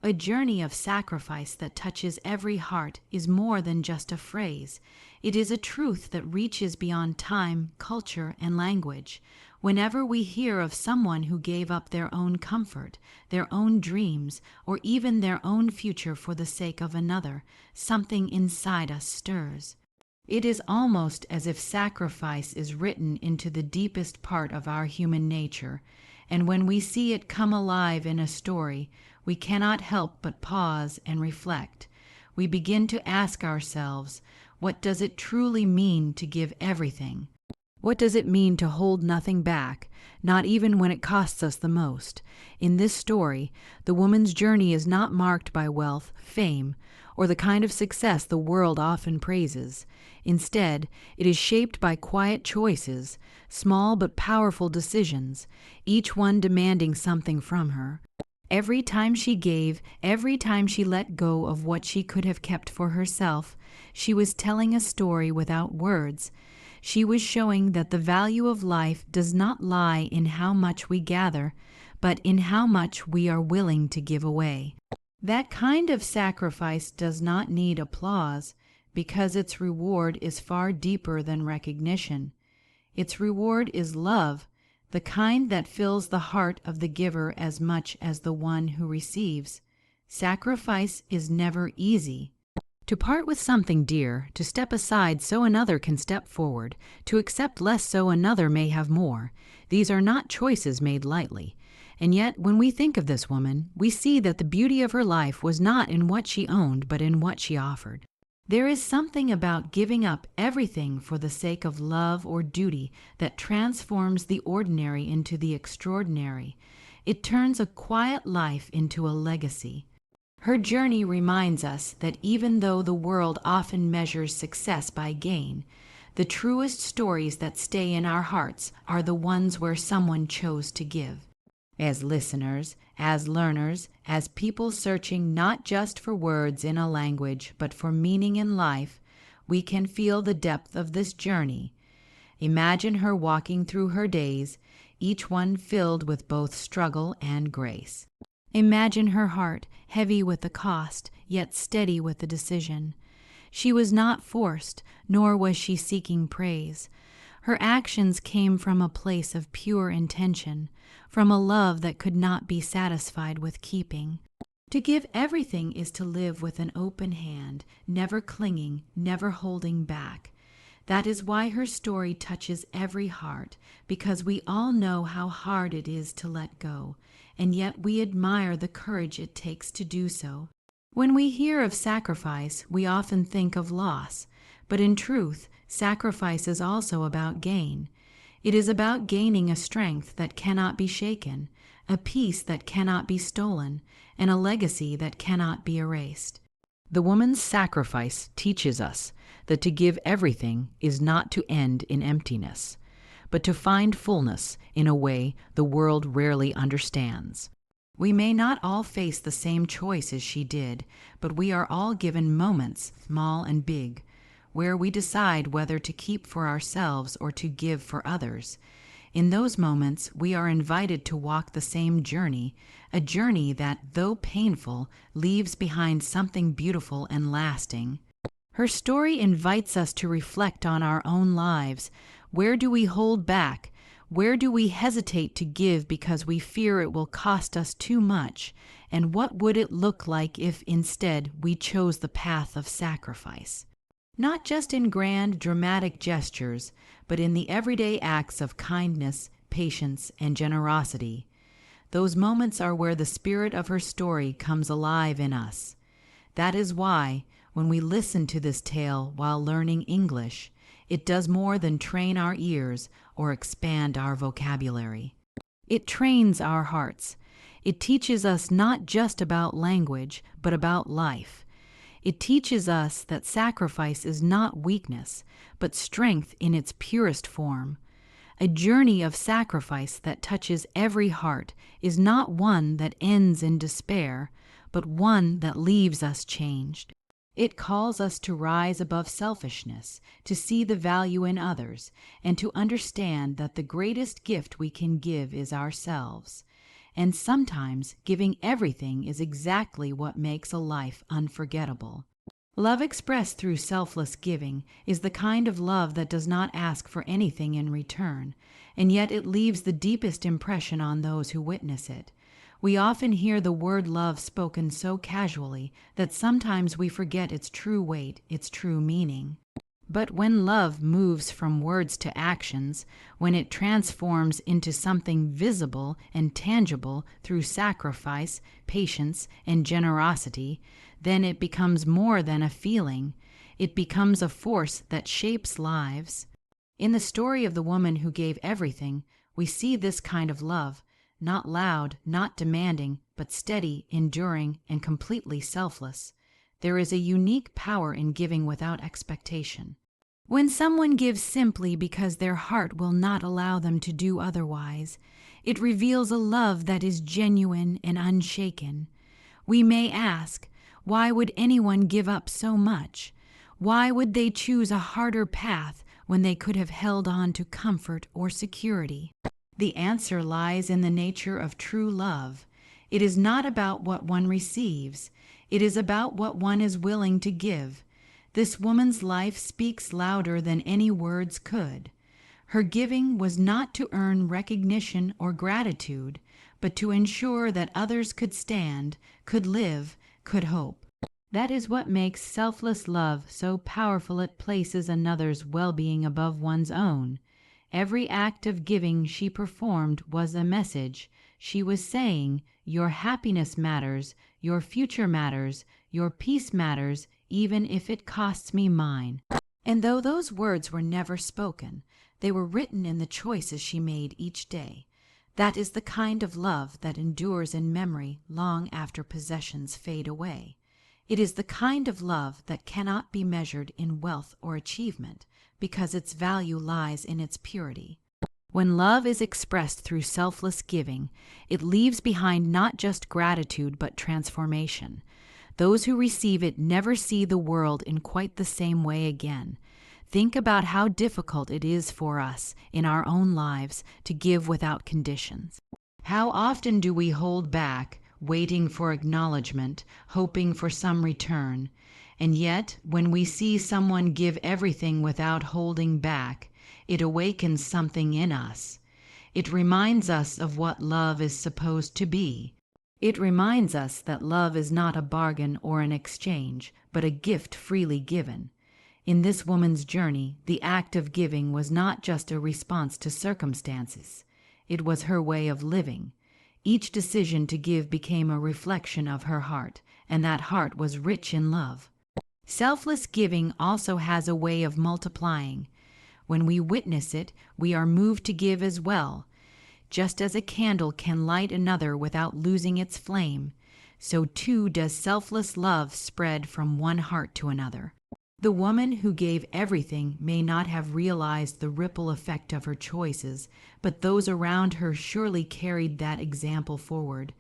A journey of sacrifice that touches every heart is more than just a phrase. It is a truth that reaches beyond time, culture, and language. Whenever we hear of someone who gave up their own comfort, their own dreams, or even their own future for the sake of another, something inside us stirs. It is almost as if sacrifice is written into the deepest part of our human nature, and when we see it come alive in a story, we cannot help but pause and reflect. We begin to ask ourselves, what does it truly mean to give everything? What does it mean to hold nothing back, not even when it costs us the most? In this story, the woman's journey is not marked by wealth, fame, or the kind of success the world often praises. Instead, it is shaped by quiet choices, small but powerful decisions, each one demanding something from her. Every time she gave, every time she let go of what she could have kept for herself, she was telling a story without words. She was showing that the value of life does not lie in how much we gather, but in how much we are willing to give away. That kind of sacrifice does not need applause, because its reward is far deeper than recognition. Its reward is love, the kind that fills the heart of the giver as much as the one who receives. Sacrifice is never easy. To part with something dear, to step aside so another can step forward, to accept less so another may have more, these are not choices made lightly. And yet, when we think of this woman, we see that the beauty of her life was not in what she owned, but in what she offered. There is something about giving up everything for the sake of love or duty that transforms the ordinary into the extraordinary. It turns a quiet life into a legacy. Her journey reminds us that even though the world often measures success by gain, the truest stories that stay in our hearts are the ones where someone chose to give. As listeners, as learners, as people searching not just for words in a language, but for meaning in life, we can feel the depth of this journey. Imagine her walking through her days, each one filled with both struggle and grace. Imagine her heart, heavy with the cost, yet steady with the decision. She was not forced, nor was she seeking praise. Her actions came from a place of pure intention, from a love that could not be satisfied with keeping. To give everything is to live with an open hand, never clinging, never holding back. That is why her story touches every heart, because we all know how hard it is to let go, and yet we admire the courage it takes to do so. When we hear of sacrifice, we often think of loss, but in truth, sacrifice is also about gain. It is about gaining a strength that cannot be shaken, a peace that cannot be stolen, and a legacy that cannot be erased. The woman's sacrifice teaches us that to give everything is not to end in emptiness, but to find fullness in a way the world rarely understands. We may not all face the same choice as she did, but we are all given moments, small and big, where we decide whether to keep for ourselves or to give for others. In those moments, we are invited to walk the same journey, a journey that, though painful, leaves behind something beautiful and lasting. Her story invites us to reflect on our own lives. Where do we hold back? Where do we hesitate to give because we fear it will cost us too much? And what would it look like if instead we chose the path of sacrifice? Not just in grand, dramatic gestures, but in the everyday acts of kindness, patience, and generosity. Those moments are where the spirit of her story comes alive in us. That is why, when we listen to this tale while learning English, it does more than train our ears or expand our vocabulary. It trains our hearts. It teaches us not just about language, but about life. It teaches us that sacrifice is not weakness, but strength in its purest form. A journey of sacrifice that touches every heart is not one that ends in despair, but one that leaves us changed. It calls us to rise above selfishness, to see the value in others, and to understand that the greatest gift we can give is ourselves. and sometimes giving everything is exactly what makes a life unforgettable. Love expressed through selfless giving is the kind of love that does not ask for anything in return, and yet it leaves the deepest impression on those who witness it. We often hear the word love spoken so casually that sometimes we forget its true weight, its true meaning. But when love moves from words to actions, when it transforms into something visible and tangible through sacrifice, patience, and generosity, then it becomes more than a feeling. It becomes a force that shapes lives. In the story of the woman who gave everything, we see this kind of love, not loud, not demanding, but steady, enduring, and completely selfless. There is a unique power in giving without expectation. When someone gives simply because their heart will not allow them to do otherwise, it reveals a love that is genuine and unshaken. We may ask, why would anyone give up so much? Why would they choose a harder path when they could have held on to comfort or security? The answer lies in the nature of true love. It is not about what one receives. It is about what one is willing to give. This woman's life speaks louder than any words could. Her giving was not to earn recognition or gratitude, but to ensure that others could stand, could live, could hope. That is what makes selfless love so powerful. It places another's well-being above one's own. Every act of giving she performed was a message. She was saying, your happiness matters, your future matters, your peace matters, even if it costs me mine. And though those words were never spoken, they were written in the choices she made each day. That is the kind of love that endures in memory long after possessions fade away. It is the kind of love that cannot be measured in wealth or achievement, because its value lies in its purity. When love is expressed through selfless giving, it leaves behind not just gratitude but transformation. Those who receive it never see the world in quite the same way again. Think about how difficult it is for us in our own lives to give without conditions. How often do we hold back, waiting for acknowledgement, hoping for some return? And yet, when we see someone give everything without holding back, it awakens something in us. It reminds us of what love is supposed to be. It reminds us that love is not a bargain or an exchange, but a gift freely given. In this woman's journey, the act of giving was not just a response to circumstances. It was her way of living. Each decision to give became a reflection of her heart, and that heart was rich in love. Selfless giving also has a way of multiplying. When we witness it, we are moved to give as well. Just as a candle can light another without losing its flame, so too does selfless love spread from one heart to another. The woman who gave everything may not have realized the ripple effect of her choices, but those around her surely carried that example forward.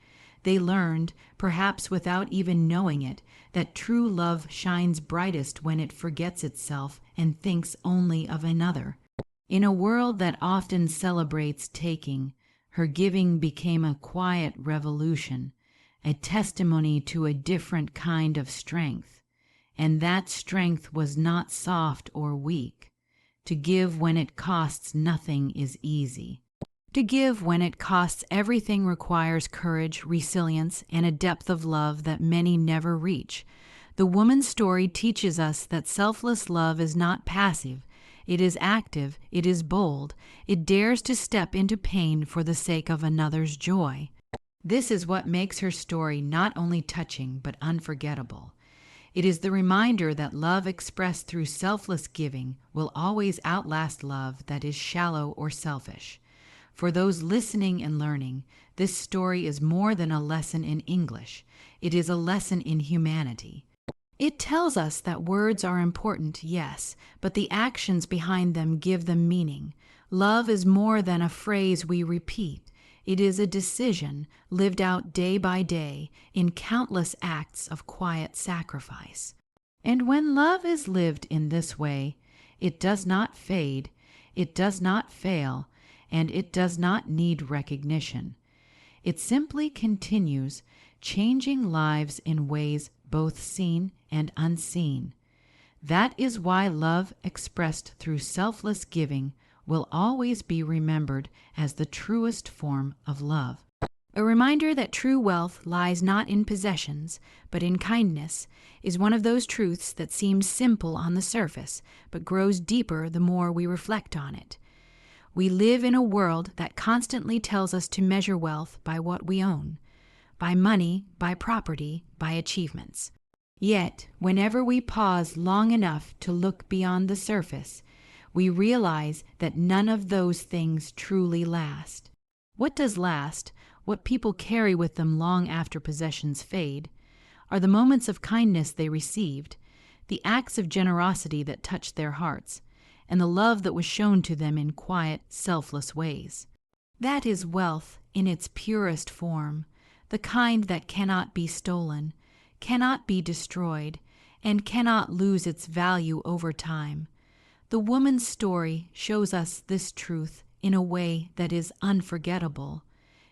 They learned, perhaps without even knowing it, that true love shines brightest when it forgets itself and thinks only of another. In a world that often celebrates taking, her giving became a quiet revolution, a testimony to a different kind of strength. And that strength was not soft or weak. To give when it costs nothing is easy. To give when it costs everything requires courage, resilience, and a depth of love that many never reach. The woman's story teaches us that selfless love is not passive. It is active, it is bold, it dares to step into pain for the sake of another's joy. This is what makes her story not only touching but unforgettable. It is the reminder that love expressed through selfless giving will always outlast love that is shallow or selfish. For those listening and learning, this story is more than a lesson in English. It is a lesson in humanity. It tells us that words are important, yes, but the actions behind them give them meaning. Love is more than a phrase we repeat. It is a decision lived out day by day in countless acts of quiet sacrifice. And when love is lived in this way, it does not fade, it does not fail, and it does not need recognition. It simply continues, changing lives in ways both seen and unseen. That is why love expressed through selfless giving will always be remembered as the truest form of love. A reminder that true wealth lies not in possessions, but in kindness, is one of those truths that seems simple on the surface, but grows deeper the more we reflect on it. We live in a world that constantly tells us to measure wealth by what we own, by money, by property, by achievements. Yet, whenever we pause long enough to look beyond the surface, we realize that none of those things truly last. What does last, what people carry with them long after possessions fade, are the moments of kindness they received, the acts of generosity that touched their hearts, and the love that was shown to them in quiet, selfless ways. That is wealth in its purest form, the kind that cannot be stolen, cannot be destroyed, and cannot lose its value over time. The woman's story shows us this truth in a way that is unforgettable.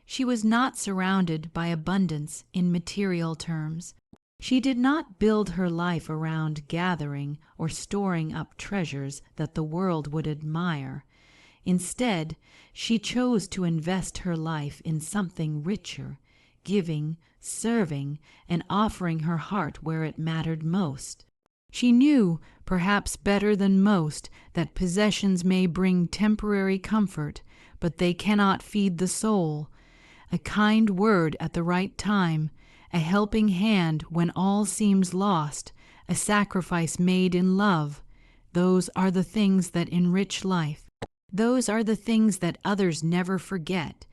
She was not surrounded by abundance in material terms. She did not build her life around gathering or storing up treasures that the world would admire. Instead, she chose to invest her life in something richer, giving, serving, and offering her heart where it mattered most. She knew, perhaps better than most, that possessions may bring temporary comfort, but they cannot feed the soul. A kind word at the right time, a helping hand when all seems lost, a sacrifice made in love, those are the things that enrich life. Those are the things that others never forget.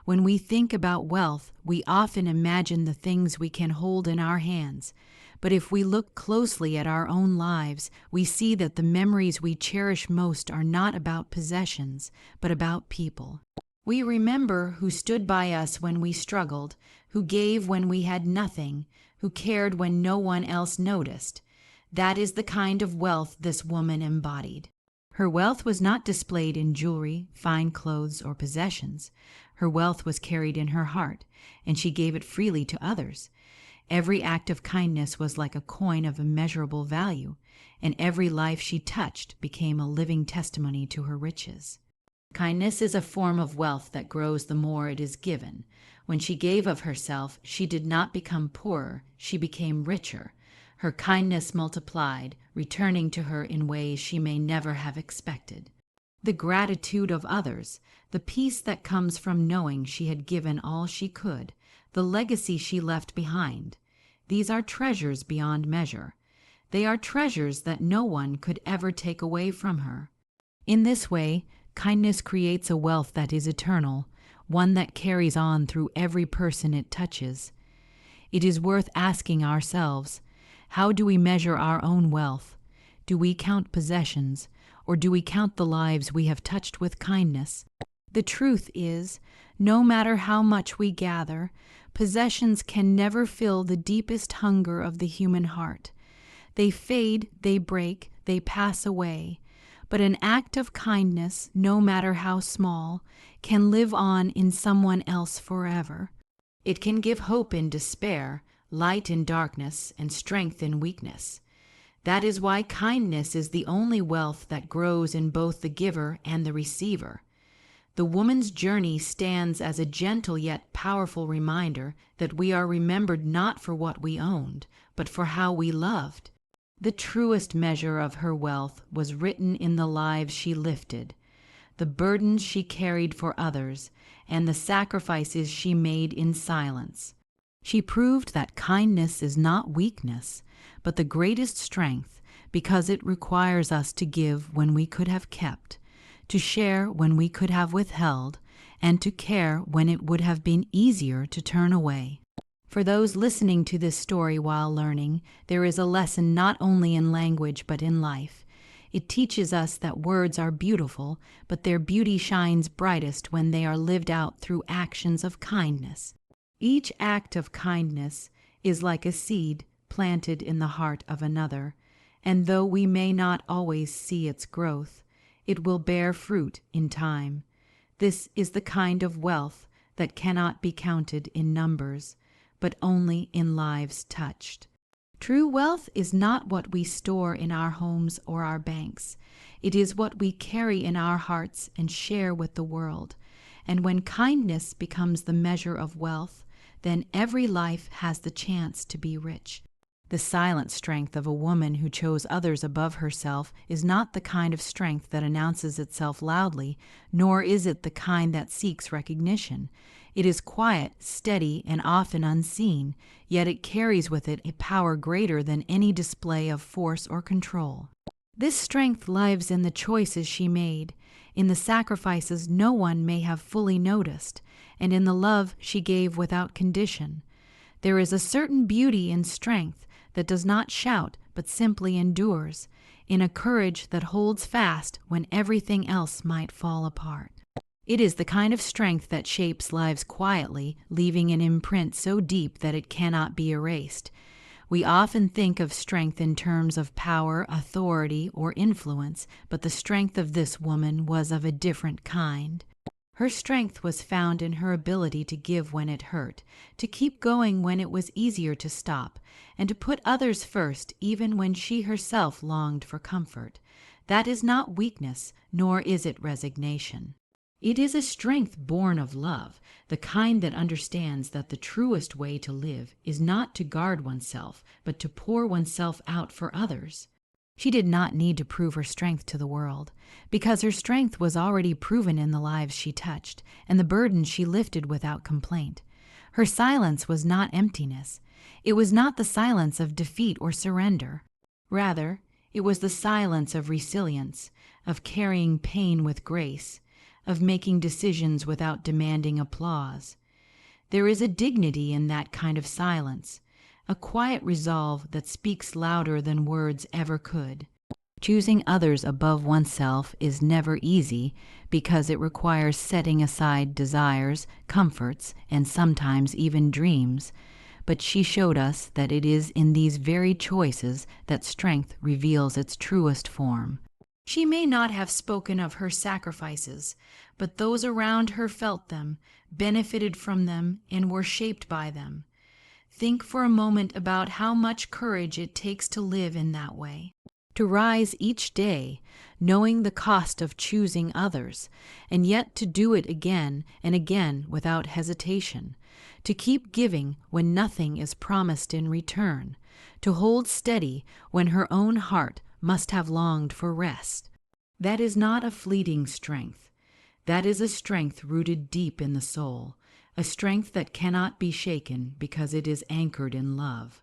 When we think about wealth, we often imagine the things we can hold in our hands. But if we look closely at our own lives, we see that the memories we cherish most are not about possessions, but about people. We remember who stood by us when we struggled, who gave when we had nothing, who cared when no one else noticed. That is the kind of wealth this woman embodied. Her wealth was not displayed in jewelry, fine clothes, or possessions. Her wealth was carried in her heart, and she gave it freely to others. Every act of kindness was like a coin of immeasurable value, and every life she touched became a living testimony to her riches. Kindness is a form of wealth that grows the more it is given. When she gave of herself, she did not become poorer, she became richer. Her kindness multiplied, returning to her in ways she may never have expected. The gratitude of others, the peace that comes from knowing she had given all she could, the legacy she left behind, these are treasures beyond measure. They are treasures that no one could ever take away from her. In this way, kindness creates a wealth that is eternal, one that carries on through every person it touches. It is worth asking ourselves, how do we measure our own wealth? Do we count possessions, or do we count the lives we have touched with kindness? The truth is, no matter how much we gather, possessions can never fill the deepest hunger of the human heart. They fade, they break, they pass away. But an act of kindness, no matter how small, can live on in someone else forever. It can give hope in despair, light in darkness, and strength in weakness. That is why kindness is the only wealth that grows in both the giver and the receiver. The woman's journey stands as a gentle yet powerful reminder that we are remembered not for what we owned, but for how we loved. The truest measure of her wealth was written in the lives she lifted, the burdens she carried for others, and the sacrifices she made in silence. She proved that kindness is not weakness, but the greatest strength, because it requires us to give when we could have kept, to share when we could have withheld, and to care when it would have been easier to turn away. For those listening to this story while learning, there is a lesson not only in language but in life. It teaches us that words are beautiful, but their beauty shines brightest when they are lived out through actions of kindness. Each act of kindness is like a seed planted in the heart of another, and though we may not always see its growth, it will bear fruit in time. This is the kind of wealth that cannot be counted in numbers, but only in lives touched. True wealth is not what we store in our homes or our banks. It is what we carry in our hearts and share with the world. And when kindness becomes the measure of wealth, then every life has the chance to be rich. The silent strength of a woman who chose others above herself is not the kind of strength that announces itself loudly, nor is it the kind that seeks recognition. It is quiet, steady, and often unseen, yet it carries with it a power greater than any display of force or control. This strength lives in the choices she made, in the sacrifices no one may have fully noticed, and in the love she gave without condition. There is a certain beauty in strength that does not shout but simply endures, in a courage that holds fast when everything else might fall apart. It is the kind of strength that shapes lives quietly, leaving an imprint so deep that it cannot be erased. We often think of strength in terms of power, authority, or influence, but the strength of this woman was of a different kind. Her strength was found in her ability to give when it hurt, to keep going when it was easier to stop, and to put others first even when she herself longed for comfort. That is not weakness, nor is it resignation. It is a strength born of love, the kind that understands that the truest way to live is not to guard oneself, but to pour oneself out for others. She did not need to prove her strength to the world, because her strength was already proven in the lives she touched, and the burdens she lifted without complaint. Her silence was not emptiness. It was not the silence of defeat or surrender. Rather, it was the silence of resilience, of carrying pain with grace, of making decisions without demanding applause. There is a dignity in that kind of silence, a quiet resolve that speaks louder than words ever could. Choosing others above oneself is never easy because it requires setting aside desires, comforts, and sometimes even dreams. But she showed us that it is in these very choices that strength reveals its truest form. She may not have spoken of her sacrifices, but those around her felt them, benefited from them, and were shaped by them. Think for a moment about how much courage it takes to live in that way. To rise each day, knowing the cost of choosing others, and yet to do it again and again without hesitation. To keep giving when nothing is promised in return. To hold steady when her own heart must have longed for rest. That is not a fleeting strength. That is a strength rooted deep in the soul, a strength that cannot be shaken because it is anchored in love.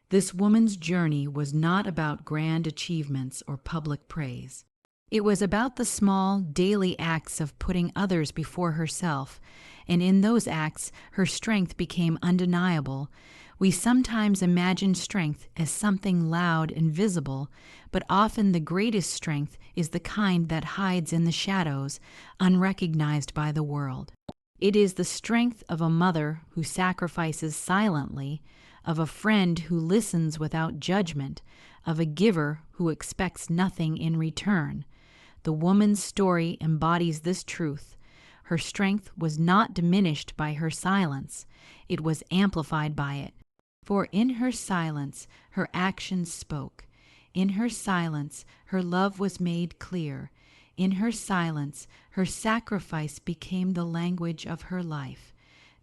This woman's journey was not about grand achievements or public praise. It was about the small, daily acts of putting others before herself, and in those acts her strength became undeniable. We sometimes imagine strength as something loud and visible, but often the greatest strength is the kind that hides in the shadows, unrecognized by the world. It is the strength of a mother who sacrifices silently, of a friend who listens without judgment, of a giver who expects nothing in return. The woman's story embodies this truth. Her strength was not diminished by her silence. It was amplified by it. For in her silence, her actions spoke. In her silence, her love was made clear. In her silence, her sacrifice became the language of her life.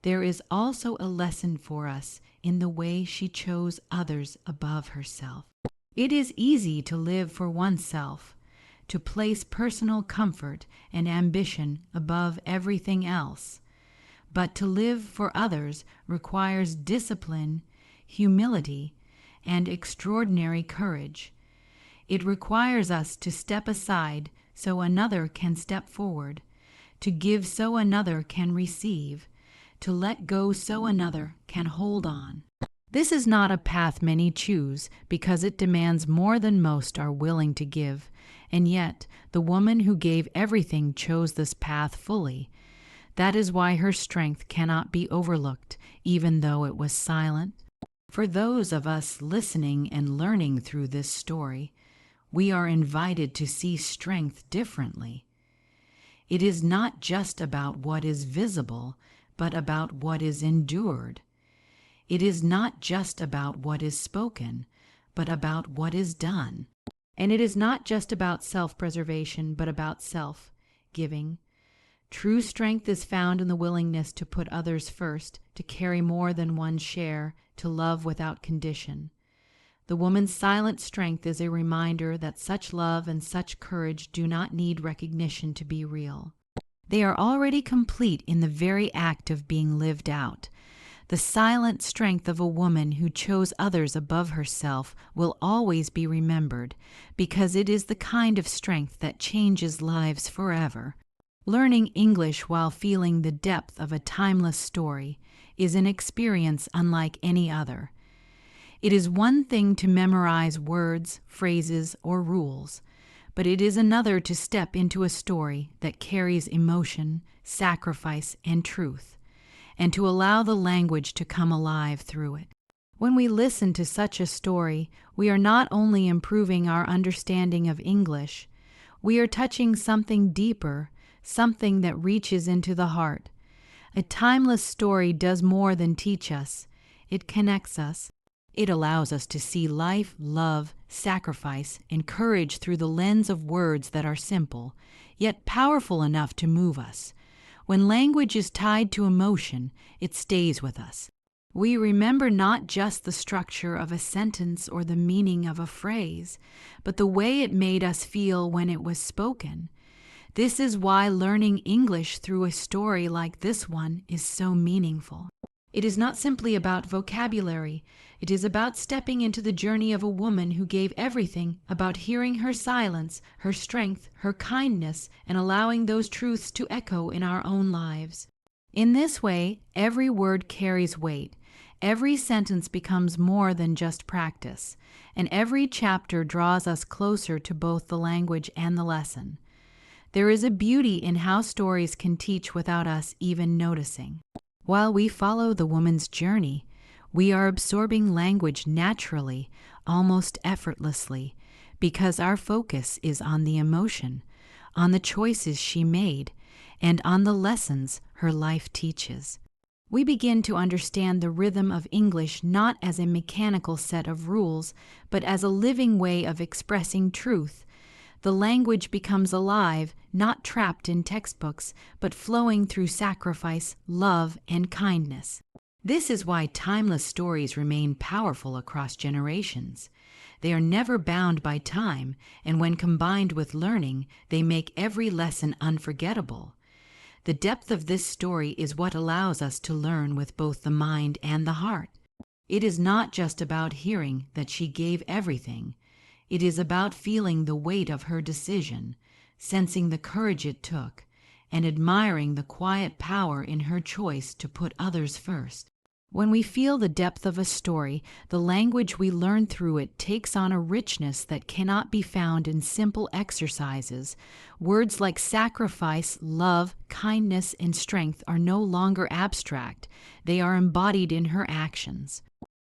There is also a lesson for us in the way she chose others above herself. It is easy to live for oneself, to place personal comfort and ambition above everything else. But to live for others requires discipline, humility, and extraordinary courage. It requires us to step aside so another can step forward, to give so another can receive, to let go so another can hold on. This is not a path many choose because it demands more than most are willing to give, and yet the woman who gave everything chose this path fully. That is why her strength cannot be overlooked, even though it was silent. For those of us listening and learning through this story, we are invited to see strength differently. It is not just about what is visible, but about what is endured. It is not just about what is spoken, but about what is done. And it is not just about self-preservation, but about self-giving. True strength is found in the willingness to put others first, to carry more than one's share, to love without condition. The woman's silent strength is a reminder that such love and such courage do not need recognition to be real. They are already complete in the very act of being lived out. The silent strength of a woman who chose others above herself will always be remembered, because it is the kind of strength that changes lives forever. Learning English while feeling the depth of a timeless story is an experience unlike any other. It is one thing to memorize words, phrases, or rules, but it is another to step into a story that carries emotion, sacrifice, and truth, and to allow the language to come alive through it. When we listen to such a story, we are not only improving our understanding of English, we are touching something deeper, something that reaches into the heart. A timeless story does more than teach us. It connects us. It allows us to see life, love, sacrifice, and courage through the lens of words that are simple, yet powerful enough to move us. When language is tied to emotion, it stays with us. We remember not just the structure of a sentence or the meaning of a phrase, but the way it made us feel when it was spoken. This is why learning English through a story like this one is so meaningful. It is not simply about vocabulary. It is about stepping into the journey of a woman who gave everything, about hearing her silence, her strength, her kindness, and allowing those truths to echo in our own lives. In this way, every word carries weight. Every sentence becomes more than just practice, and every chapter draws us closer to both the language and the lesson. There is a beauty in how stories can teach without us even noticing. While we follow the woman's journey, we are absorbing language naturally, almost effortlessly, because our focus is on the emotion, on the choices she made, and on the lessons her life teaches. We begin to understand the rhythm of English not as a mechanical set of rules, but as a living way of expressing truth. The language becomes alive, not trapped in textbooks, but flowing through sacrifice, love, and kindness. This is why timeless stories remain powerful across generations. They are never bound by time, and when combined with learning, they make every lesson unforgettable. The depth of this story is what allows us to learn with both the mind and the heart. It is not just about hearing that she gave everything. It is about feeling the weight of her decision, sensing the courage it took, and admiring the quiet power in her choice to put others first. When we feel the depth of a story, the language we learn through it takes on a richness that cannot be found in simple exercises. Words like sacrifice, love, kindness, and strength are no longer abstract. They are embodied in her actions.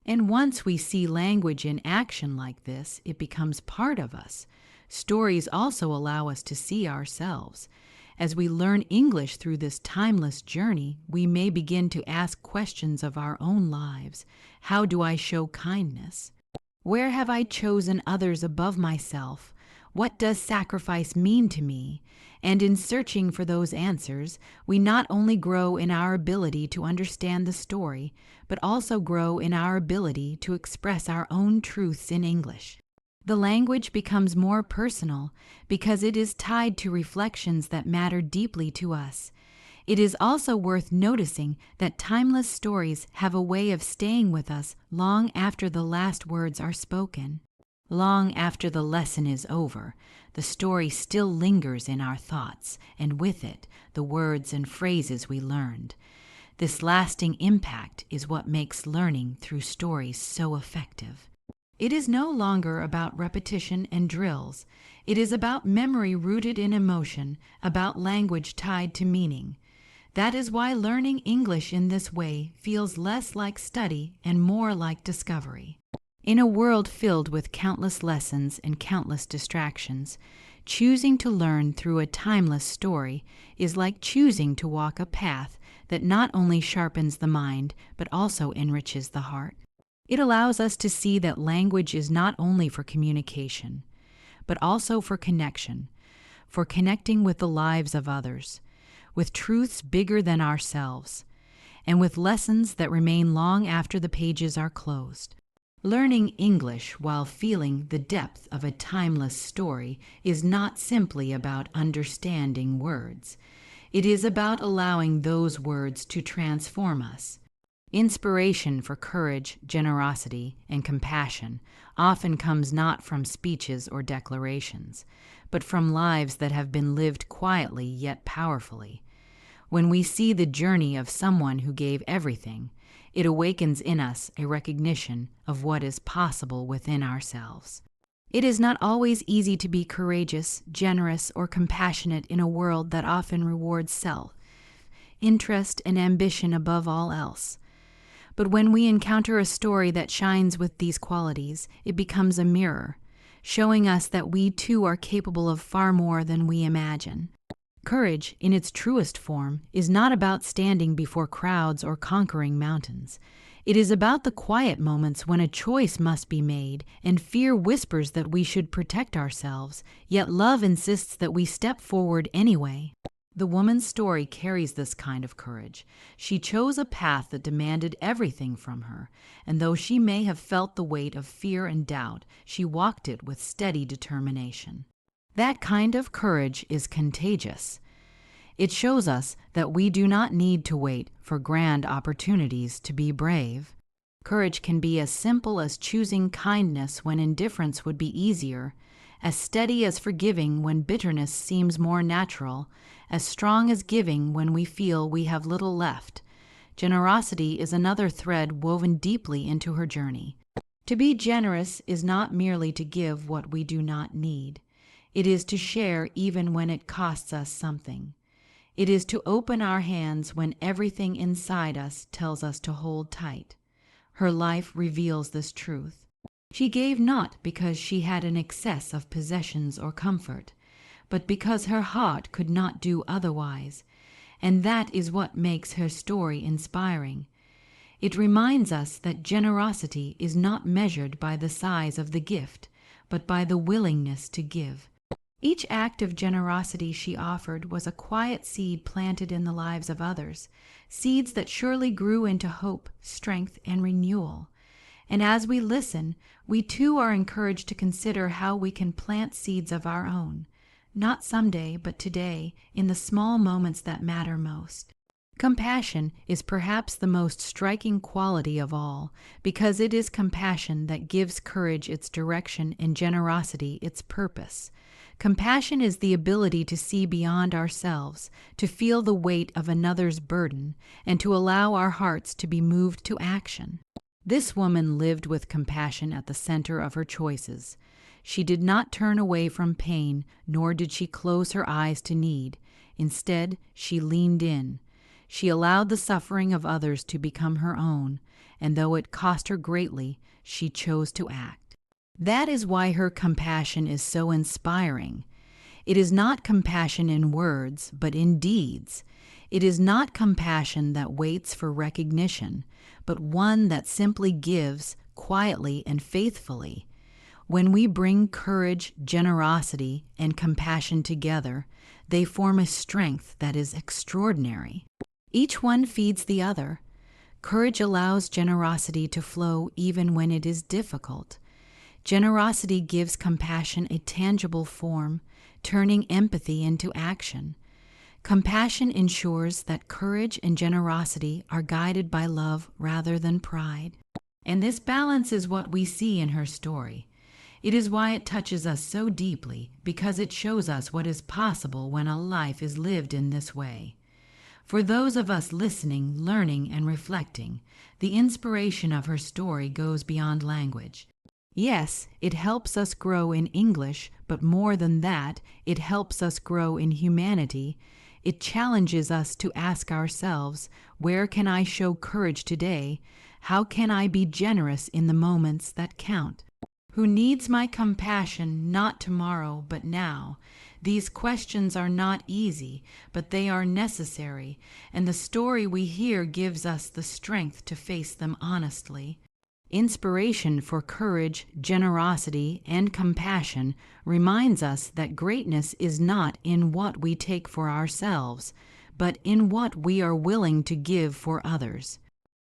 And once we see language in action like this, it becomes part of us. Stories also allow us to see ourselves. As we learn English through this timeless journey, we may begin to ask questions of our own lives. How do I show kindness? Where have I chosen others above myself? What does sacrifice mean to me? And in searching for those answers, we not only grow in our ability to understand the story, but also grow in our ability to express our own truths in English. The language becomes more personal because it is tied to reflections that matter deeply to us. It is also worth noticing that timeless stories have a way of staying with us long after the last words are spoken. Long after the lesson is over, the story still lingers in our thoughts, and with it, the words and phrases we learned. This lasting impact is what makes learning through stories so effective. It is no longer about repetition and drills. It is about memory rooted in emotion, about language tied to meaning. That is why learning English in this way feels less like study and more like discovery. In a world filled with countless lessons and countless distractions, Choosing to learn through a timeless story is like choosing to walk a path that not only sharpens the mind, but also enriches the heart. It allows us to see that language is not only for communication, but also for connection, for connecting with the lives of others, with truths bigger than ourselves, and with lessons that remain long after the pages are closed. Learning English while feeling the depth of a timeless story is not simply about understanding words. It is about allowing those words to transform us. Inspiration for courage, generosity, and compassion often comes not from speeches or declarations, but from lives that have been lived quietly yet powerfully. When we see the journey of someone who gave everything, it awakens in us a recognition of what is possible within ourselves. It is not always easy to be courageous, generous, or compassionate in a world that often rewards self, interest, and ambition above all else. But when we encounter a story that shines with these qualities, it becomes a mirror, showing us that we too are capable of far more than we imagine. Courage, in its truest form, is not about standing before crowds or conquering mountains. It is about the quiet moments when a choice must be made, and fear whispers that we should protect ourselves, yet love insists that we step forward anyway. The woman's story carries this kind of courage. She chose a path that demanded everything from her, and though she may have felt the weight of fear and doubt, she walked it with steady determination. That kind of courage is contagious. It shows us that we do not need to wait for grand opportunities to be brave. Courage can be as simple as choosing kindness when indifference would be easier, as steady as forgiving when bitterness seems more natural, as strong as giving when we feel we have little left. Generosity is another thread woven deeply into her journey. To be generous is not merely to give what we do not need. It is to share even when it costs us something. It is to open our hands when everything inside us tells us to hold tight. Her life reveals this truth. She gave not because she had an excess of possessions or comfort, but because her heart could not do otherwise, and that is what makes her story inspiring. It reminds us that generosity is not measured by the size of the gift, but by the willingness to give. Each act of generosity she offered was a quiet seed planted in the lives of others, seeds that surely grew into hope, strength, and renewal. And as we listen, we too are encouraged to consider how we can plant seeds of our own, not someday, but today, in the small moments that matter most. Compassion is perhaps the most striking quality of all, because it is compassion that gives courage its direction and generosity its purpose. Compassion is the ability to see beyond ourselves, to feel the weight of another's burden, and to allow our hearts to be moved to action. This woman lived with compassion at the center of her choices. She did not turn away from pain, nor did she close her eyes to need. Instead, she leaned in. She allowed the suffering of others to become her own, and though it cost her greatly, she chose to act. That is why her compassion is so inspiring. It is not compassion in words, but in deeds. It is not compassion that waits for recognition, but one that simply gives quietly and faithfully. When we bring courage, generosity, and compassion together, they form a strength that is extraordinary. Each one feeds the other. Courage allows generosity to flow even when it is difficult. Generosity gives compassion a tangible form, turning empathy into action. Compassion ensures that courage and generosity are guided by love rather than pride. And this balance is what we see in her story. It is why it touches us so deeply, because it shows us what is possible when a life is lived in this way. For those of us listening, learning, and reflecting, the inspiration of her story goes beyond language. Yes, it helps us grow in English, but more than that, it helps us grow in humanity. It challenges us to ask ourselves, where can I show courage today? How can I be generous in the moments that count? Who needs my compassion not tomorrow but now? These questions are not easy, but they are necessary, and the story we hear gives us the strength to face them honestly. Inspiration for courage, generosity, and compassion reminds us that greatness is not in what we take for ourselves, but in what we are willing to give for others.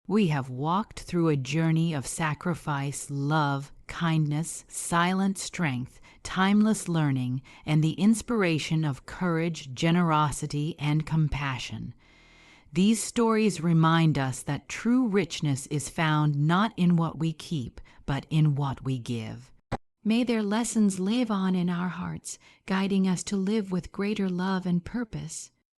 We have walked through a journey of sacrifice, love, kindness, silent strength, timeless learning, and the inspiration of courage, generosity, and compassion. These stories remind us that true richness is found not in what we keep, but in what we give. May their lessons live on in our hearts, guiding us to live with greater love and purpose.